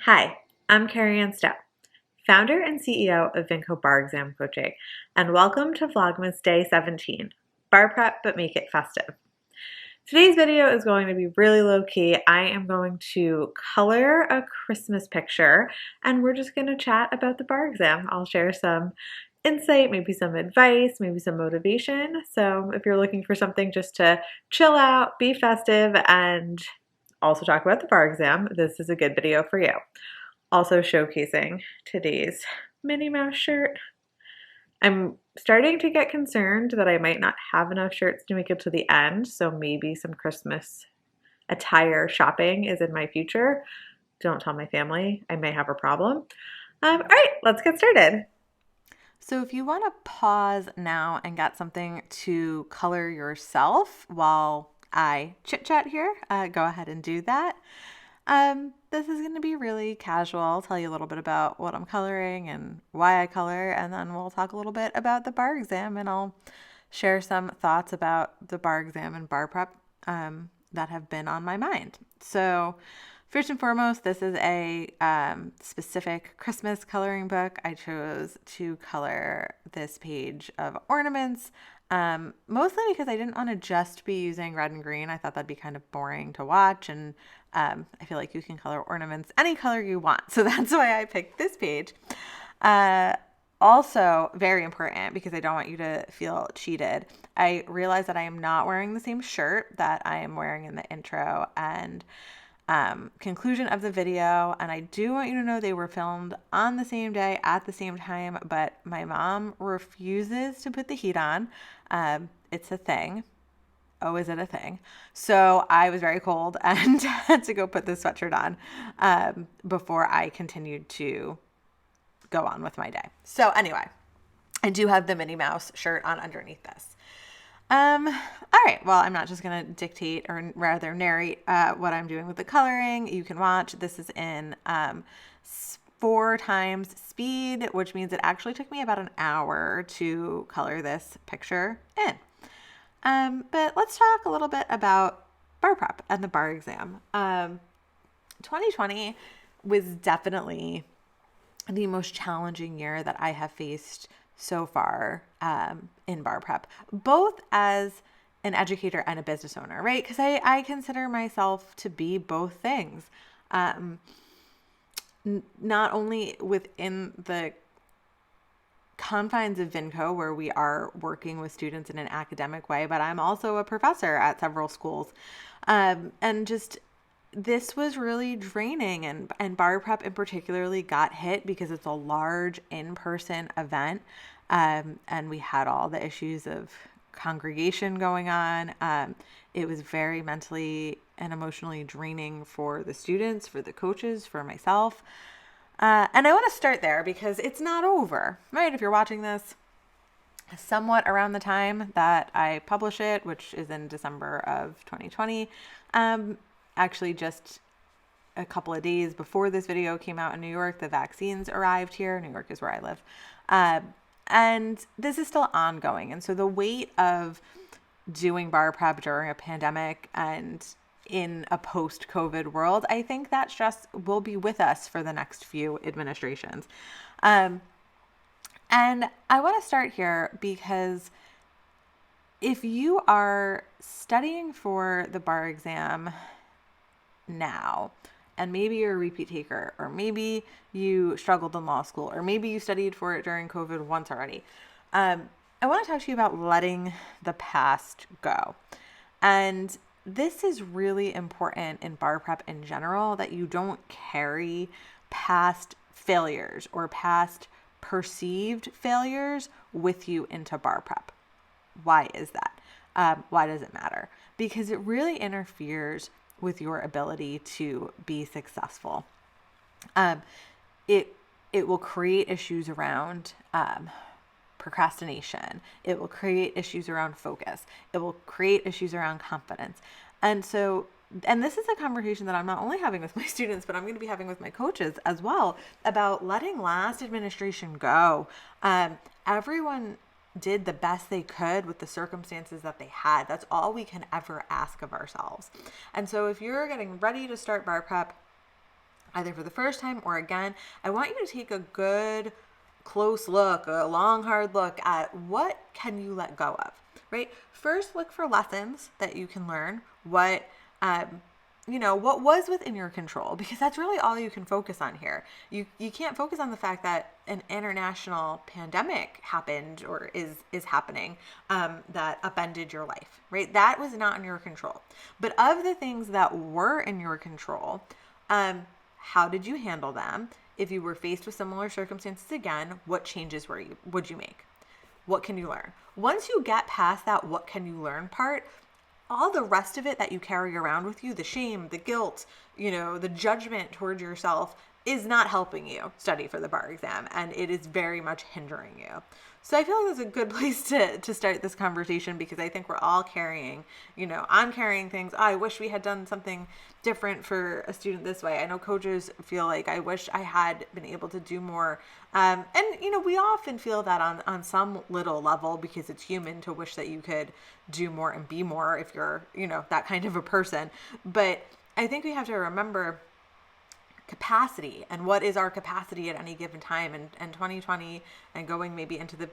Hi, I'm Carrie Ann Stepp, founder and CEO of Vinco Bar Exam Coaching, and welcome to Vlogmas Day 17, Bar Prep but Make It Festive. Today's video is going to be really low-key. I am going to color a Christmas picture, and we're just going to chat about the bar exam. I'll share some insight, maybe some advice, maybe some motivation. So if you're looking for something just to chill out, be festive, and also talk about the bar exam, this is a good video for you. Also showcasing today's Minnie Mouse shirt. I'm starting to get concerned that I might not have enough shirts to make it to the end, so maybe some Christmas attire shopping is in my future. Don't tell my family, I may have a problem. All right, let's get started. So if you want to pause now and get something to color yourself while I chit chat here, go ahead and do that. This is going to be really casual. I'll tell you a little bit about what I'm coloring and why I color, and then we'll talk a little bit about the bar exam, and I'll share some thoughts about the bar exam and bar prep that have been on my mind. So first and foremost, this is a specific Christmas coloring book. I chose to color this page of ornaments, mostly because I didn't want to just be using red and green. I thought that'd be kind of boring to watch, and I feel like you can color ornaments any color you want. So that's why I picked this page. Also, very important because I don't want you to feel cheated. I realize that I am not wearing the same shirt that I am wearing in the intro and conclusion of the video, and I do want you to know they were filmed on the same day at the same time, but my mom refuses to put the heat on. It's a thing. Oh, is it a thing? So I was very cold and had to go put the sweatshirt on before I continued to go on with my day. So anyway, I do have the Minnie Mouse shirt on underneath this. All right. Well, I'm not just going to dictate or rather narrate what I'm doing with the coloring. You can watch. This is in 4 times speed, which means it actually took me about an hour to color this picture in. But let's talk a little bit about bar prep and the bar exam. 2020 was definitely the most challenging year that I have faced so far in bar prep, both as an educator and a business owner, right? Because I consider myself to be both things. Not only within the confines of Vinco, where we are working with students in an academic way, but I'm also a professor at several schools. And just this was really draining, and bar prep in particularly got hit because it's a large in-person event. And we had all the issues of congregation going on. It was very mentally and emotionally draining for the students, for the coaches, for myself. And I want to start there because it's not over, right? If you're watching this somewhat around the time that I publish it, which is in December of 2020, actually just a couple of days before this video came out in New York, the vaccines arrived here. New York is where I live. And this is still ongoing. And so the weight of doing bar prep during a pandemic and in a post-COVID world, I think that stress will be with us for the next few administrations. And I want to start here because if you are studying for the bar exam now, and maybe you're a repeat taker, or maybe you struggled in law school, or maybe you studied for it during COVID once already, I want to talk to you about letting the past go. And this is really important in bar prep in general, that you don't carry past failures or past perceived failures with you into bar prep. Why is that? Why does it matter? Because it really interferes with your ability to be successful. It will create issues around procrastination. It will create issues around focus. It will create issues around confidence. And this is a conversation that I'm not only having with my students, but I'm going to be having with my coaches as well, about letting last administration go. Everyone did the best they could with the circumstances that they had. That's all we can ever ask of ourselves. And so if you're getting ready to start bar prep, either for the first time or again, I want you to take a good close look, a long, hard look at what can you let go of, right? First, look for lessons that you can learn. What was within your control, because that's really all you can focus on here. You can't focus on the fact that an international pandemic happened or is happening that upended your life, right? That was not in your control. But of the things that were in your control, how did you handle them? If you were faced with similar circumstances again, what changes would you make? What can you learn? Once you get past that what can you learn part, all the rest of it that you carry around with you, the shame, the guilt, the judgment towards yourself, is not helping you study for the bar exam, and it is very much hindering you. So I feel like that's a good place to start this conversation, because I think we're all carrying, I'm carrying things. Oh, I wish we had done something different for a student this way. I know coaches feel like, I wish I had been able to do more. And we often feel that on some little level, because it's human to wish that you could do more and be more if you're, that kind of a person. But I think we have to remember capacity and what is our capacity at any given time. And 2020 and going maybe into the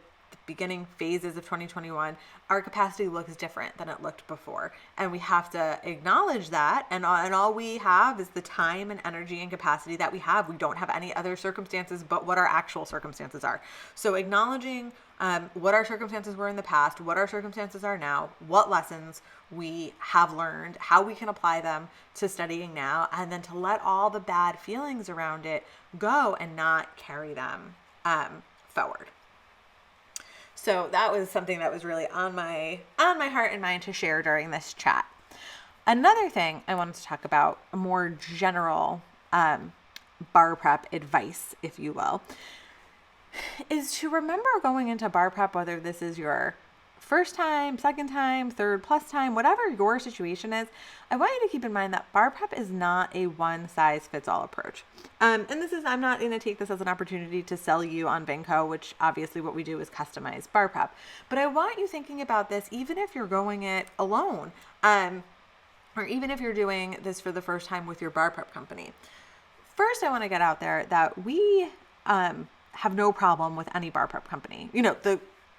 beginning phases of 2021, our capacity looks different than it looked before. And we have to acknowledge that. And all we have is the time and energy and capacity that we have. We don't have any other circumstances but what our actual circumstances are. So acknowledging what our circumstances were in the past, what our circumstances are now, what lessons we have learned, how we can apply them to studying now, and then to let all the bad feelings around it go and not carry them forward. So that was something that was really on my heart and mind to share during this chat. Another thing I wanted to talk about, a more general bar prep advice, if you will, is to remember going into bar prep, whether this is your first time, second time, third plus time, whatever your situation is, I want you to keep in mind that bar prep is not a one size fits all approach. And I'm not going to take this as an opportunity to sell you on Vinco, which obviously what we do is customize bar prep. But I want you thinking about this, even if you're going it alone, or even if you're doing this for the first time with your bar prep company. First, I want to get out there that we have no problem with any bar prep company. The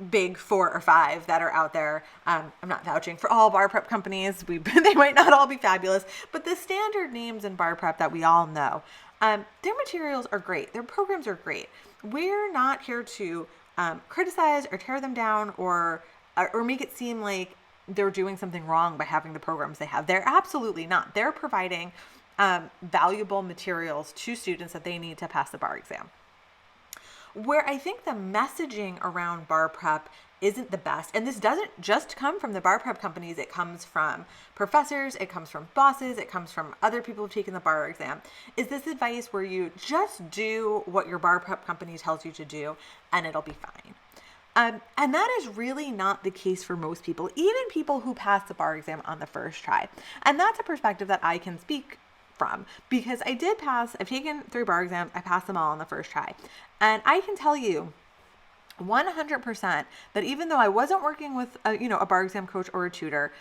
big 4 or 5 that are out there. I'm not vouching for all bar prep companies. They might not all be fabulous, but the standard names in bar prep that we all know, their materials are great. Their programs are great. We're not here to criticize or tear them down or make it seem like they're doing something wrong by having the programs they have. They're absolutely not. They're providing valuable materials to students that they need to pass the bar exam. Where I think the messaging around bar prep isn't the best, and this doesn't just come from the bar prep companies, it comes from professors, it comes from bosses, it comes from other people who've taken the bar exam, is this advice where you just do what your bar prep company tells you to do and it'll be fine. And that is really not the case for most people, even people who pass the bar exam on the first try. And that's a perspective that I can speak from, because I've taken 3 bar exams, I passed them all on the first try. And I can tell you 100% that even though I wasn't working with a bar exam coach or a tutor,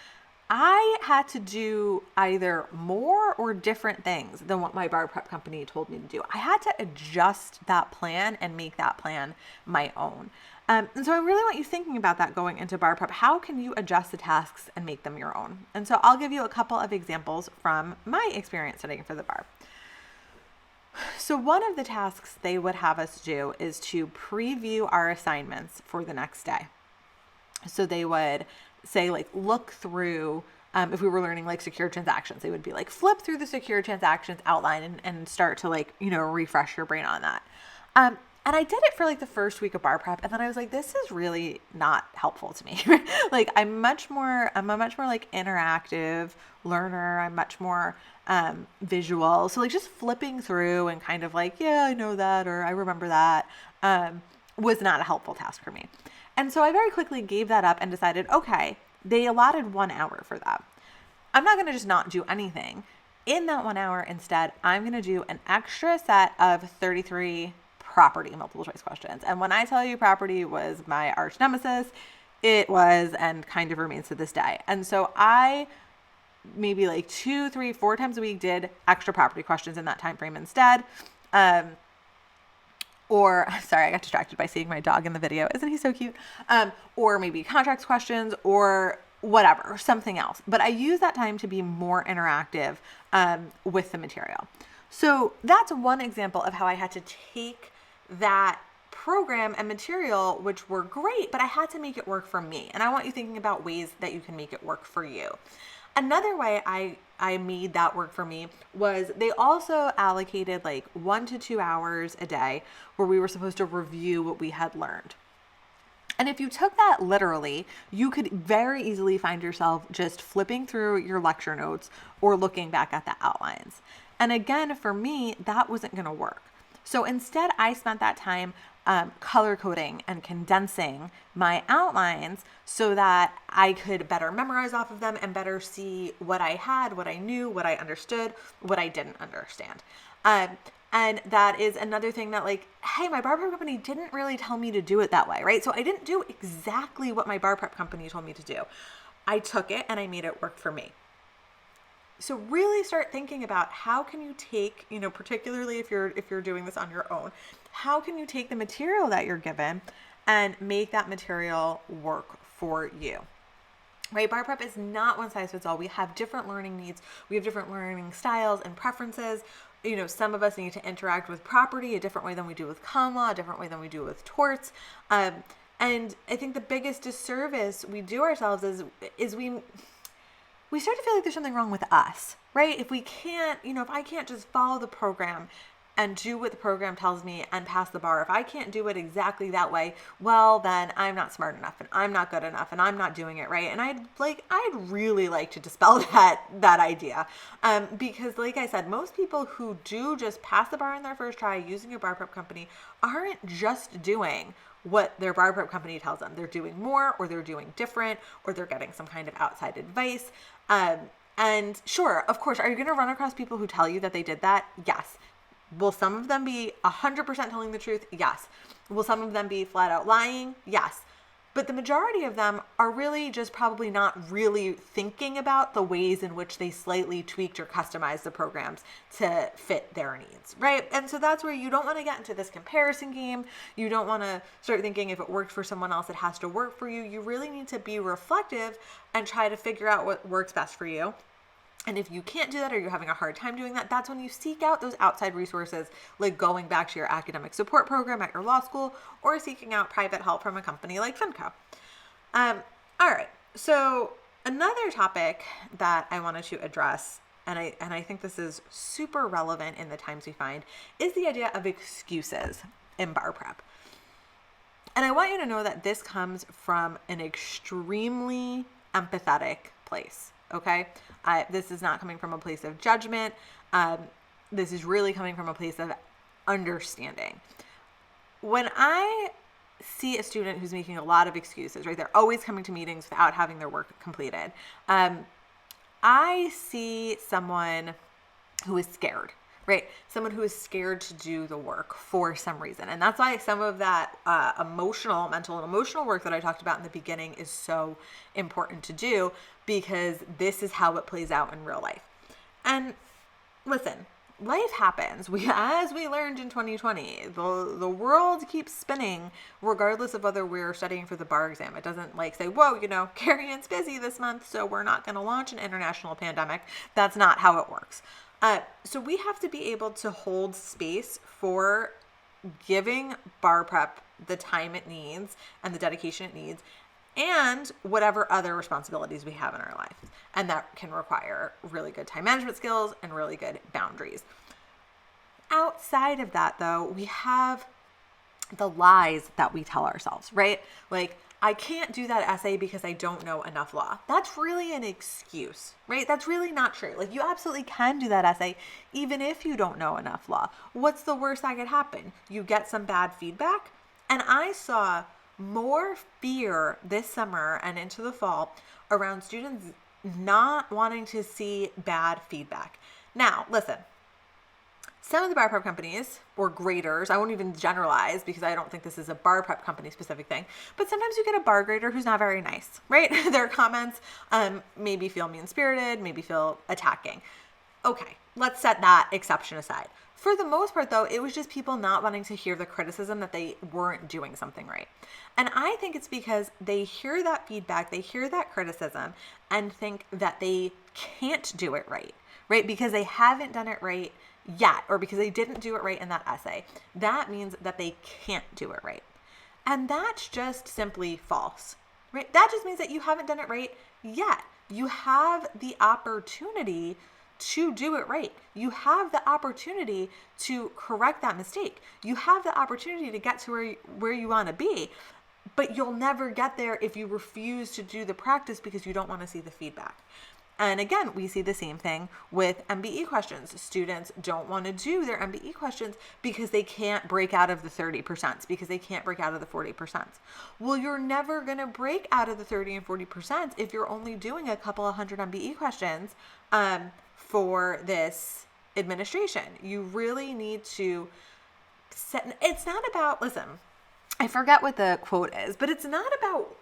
I had to do either more or different things than what my bar prep company told me to do. I had to adjust that plan and make that plan my own. And so I really want you thinking about that going into bar prep. How can you adjust the tasks and make them your own? And so I'll give you a couple of examples from my experience studying for the bar. So one of the tasks they would have us do is to preview our assignments for the next day. So they would say, look through, if we were learning secure transactions, they would be flip through the secure transactions outline and start to refresh your brain on that. And I did it for the first week of bar prep. And then I was like, this is really not helpful to me. I'm a much more interactive learner. I'm much more visual. So just flipping through and kind of yeah, I know that, or I remember that, was not a helpful task for me. And so I very quickly gave that up and decided, okay, they allotted 1 hour for that. I'm not going to just not do anything. In that 1 hour, instead, I'm going to do an extra set of 33 property multiple choice questions. And when I tell you property was my arch nemesis, it was and kind of remains to this day. And so I maybe like 2, 3, 4 times a week did extra property questions in that time frame instead. Or sorry, I got distracted by seeing my dog in the video. Isn't he so cute? Or maybe contracts questions or whatever, something else. But I use that time to be more interactive with the material. So that's one example of how I had to take that program and material, which were great, but I had to make it work for me. And I want you thinking about ways that you can make it work for you. Another way I made that work for me was they also allocated like 1 to 2 hours a day where we were supposed to review what we had learned. And if you took that literally, you could very easily find yourself just flipping through your lecture notes or looking back at the outlines. And again, for me, that wasn't going to work. So instead, I spent that time color coding and condensing my outlines so that I could better memorize off of them and better see what I had, what I knew, what I understood, what I didn't understand. And that is another thing that like, hey, my bar prep company didn't really tell me to do it that way, right? So I didn't do exactly what my bar prep company told me to do. I took it and I made it work for me. So really start thinking about how can you take, particularly if you're doing this on your own, how can you take the material that you're given and make that material work for you? Right? Bar prep is not one size fits all. We have different learning needs. We have different learning styles and preferences. Some of us need to interact with property a different way than we do with common law, a different way than we do with torts. And I think the biggest disservice we do ourselves is we start to feel like there's something wrong with us, right? If we can't, if I can't just follow the program and do what the program tells me and pass the bar, if I can't do it exactly that way, well, then I'm not smart enough and I'm not good enough and I'm not doing it right. And I'd really like to dispel that idea. Because like I said, most people who do just pass the bar in their first try using a bar prep company aren't just doing what their bar prep company tells them. They're doing more, or they're doing different, or they're getting some kind of outside advice. And sure, of course, are you going to run across people who tell you that they did that? Yes. Will some of them be 100% telling the truth? Yes. Will some of them be flat out lying? Yes. But the majority of them are really just probably not really thinking about the ways in which they slightly tweaked or customized the programs to fit their needs, right? And so that's where you don't want to get into this comparison game. You don't want to start thinking if it worked for someone else, it has to work for you. You really need to be reflective and try to figure out what works best for you. And if you can't do that or you're having a hard time doing that, that's when you seek out those outside resources, like going back to your academic support program at your law school or seeking out private help from a company like Vinco. All right. So another topic that I wanted to address, and I think this is super relevant in the times we find, is the idea of excuses in bar prep. And I want you to know that this comes from an extremely empathetic place. Okay. This is not coming from a place of judgment. This is really coming from a place of understanding. When I see a student who's making a lot of excuses, right? They're always coming to meetings without having their work completed. I see someone who is scared, right? Someone who is scared to do the work for some reason. And that's why some of that mental and emotional work that I talked about in the beginning is so important to do, because this is how it plays out in real life. And listen, life happens. As we learned in 2020, the world keeps spinning regardless of whether we're studying for the bar exam. It doesn't say, whoa, Carrie-Ann's busy this month, so we're not going to launch an international pandemic. That's not how it works. So we have to be able to hold space for giving bar prep the time it needs and the dedication it needs, and whatever other responsibilities we have in our life. And that can require really good time management skills and really good boundaries. Outside of that, though, we have the lies that we tell ourselves, right? I can't do that essay because I don't know enough law. That's really an excuse, right? That's really not true. You absolutely can do that essay even if you don't know enough law. What's the worst that could happen? You get some bad feedback. And I saw more fear this summer and into the fall around students not wanting to see bad feedback. Now, listen, Some of the bar prep companies or graders, I won't even generalize because I don't think this is a bar prep company specific thing, but sometimes you get a bar grader who's not very nice, right? Their comments maybe feel mean spirited, maybe feel attacking. Okay, let's set that exception aside. For the most part, though, it was just people not wanting to hear the criticism that they weren't doing something right. And I think it's because they hear that feedback, they hear that criticism, and think that they can't do it right? Because they haven't done it right yet, or because they didn't do it right in that essay. That means that they can't do it right. And that's just simply false, right? That just means that you haven't done it right yet. You have the opportunity to do it right. You have the opportunity to correct that mistake. You have the opportunity to get to where you want to be, but you'll never get there if you refuse to do the practice because you don't want to see the feedback. And again, we see the same thing with MBE questions. Students don't want to do their MBE questions because they can't break out of the 30%, because they can't break out of the 40%. Well, you're never going to break out of the 30 and 40% if you're only doing a couple of hundred MBE questions for this administration. You really need to set, it's not about, listen, I forget what the quote is, but it's not about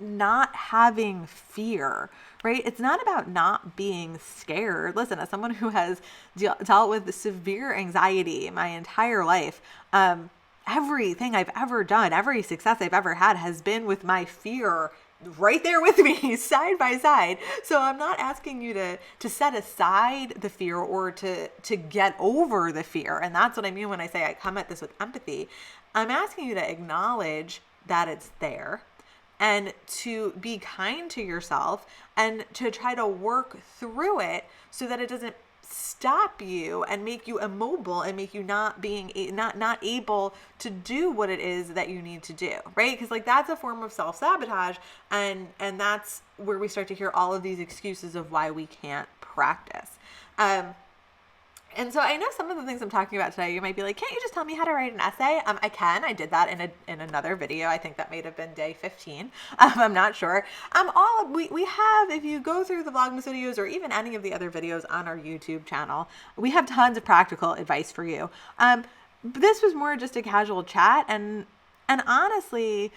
not having fear, right? It's not about not being scared. Listen, as someone who has dealt with severe anxiety my entire life, everything I've ever done, every success I've ever had has been with my fear right there with me, side by side. So I'm not asking you to set aside the fear or to get over the fear. And that's what I mean when I say I come at this with empathy. I'm asking you to acknowledge that it's there, and to be kind to yourself and to try to work through it so that it doesn't stop you and make you immobile and make you not able to do what it is that you need to do, right? Because like that's a form of self-sabotage, and that's where we start to hear all of these excuses of why we can't practice. And so I know some of the things I'm talking about today, you might be like, can't you just tell me how to write an essay? I can. I did that in another video. I think that may have been day 15. I'm not sure. We have, if you go through the Vlogmas videos or even any of the other videos on our YouTube channel, we have tons of practical advice for you. This was more just a casual chat, and honestly,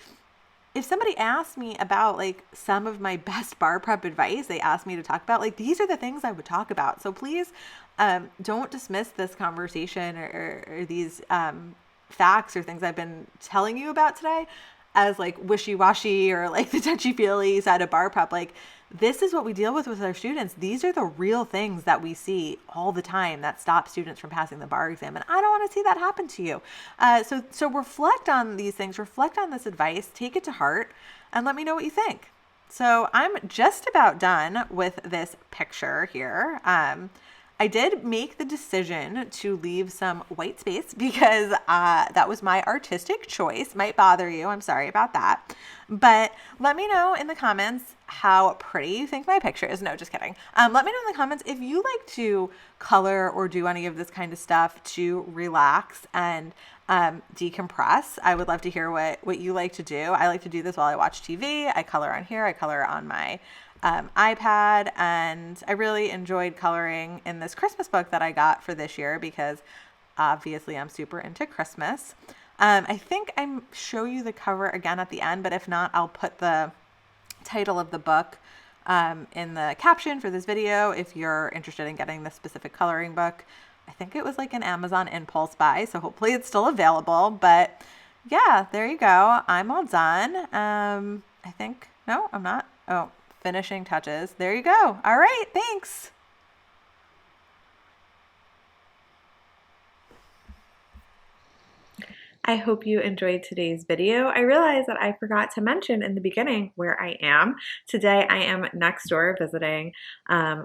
if somebody asked me about like some of my best bar prep advice, they asked me to talk about, like, these are the things I would talk about. So please don't dismiss this conversation or these facts or things I've been telling you about today as like wishy-washy or like the touchy-feely side of bar prep. Like, this is what we deal with our students. These are the real things that we see all the time that stop students from passing the bar exam. And I don't want to see that happen to you. So reflect on these things, reflect on this advice, take it to heart, and let me know what you think. So I'm just about done with this picture here. I did make the decision to leave some white space because that was my artistic choice. Might bother you. I'm sorry about that. But let me know in the comments how pretty you think my picture is. No, just kidding. Let me know in the comments if you like to color or do any of this kind of stuff to relax and decompress. I would love to hear what you like to do. I like to do this while I watch TV. I color on here. I color on my iPad, and I really enjoyed coloring in this Christmas book that I got for this year because obviously I'm super into Christmas. I think I show you the cover again at the end, but if not, I'll put the title of the book in the caption for this video if you're interested in getting this specific coloring book. I think it was like an Amazon impulse buy, so hopefully it's still available. But yeah, there you go. I'm all done. I think, no, I'm not. Oh, finishing touches. There you go. All right, thanks. I hope you enjoyed today's video. I realized that I forgot to mention in the beginning where I am. Today I am next door visiting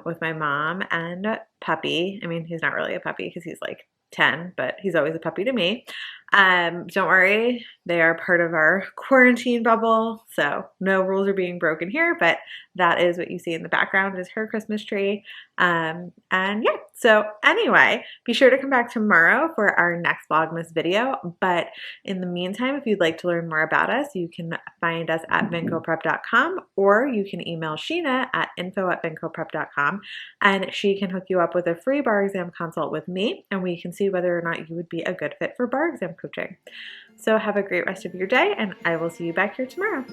with my mom and puppy. I mean, he's not really a puppy because he's like 10, but he's always a puppy to me. Don't worry, they are part of our quarantine bubble, so no rules are being broken here, but that is what you see in the background is her Christmas tree. And yeah, So anyway, be sure to come back tomorrow for our next Vlogmas video. But in the meantime, if you'd like to learn more about us, you can find us at vincoprep.com, or you can email Sheena at info@vincoprep.com, and she can hook you up with a free bar exam consult with me, and we can see whether or not you would be a good fit for bar exam coaching. So have a great rest of your day, and I will see you back here tomorrow.